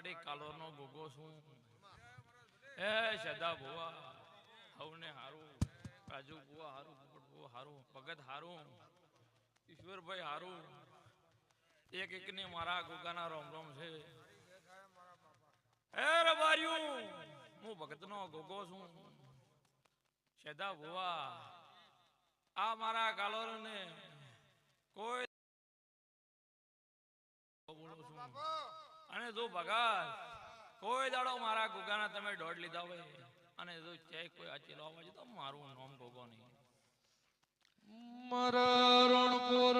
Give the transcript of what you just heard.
મોરાડી કાલોનો ગોગો છું એ સદા ભુવા હવને હારું રાજુ ભુવા હારું પોપટ ભુવા હારું ભગત હારું ઈશ્વરભાઈ હારું એક એકને મારા ગોગાના રોમ રોમ છે એ રબાર્યું હું ભગતનો ગોગો છું સદા ભુવા આ મારા કાલોરને કોઈ બોલું છું અને જો ભગત કોઈ દાડો મારા ગોગાના તમે દોડ લીધા હોય અને જો ચેક કોઈ આચેલો આવે તો મારું નામ ગોગો નહીં મારા રણપુર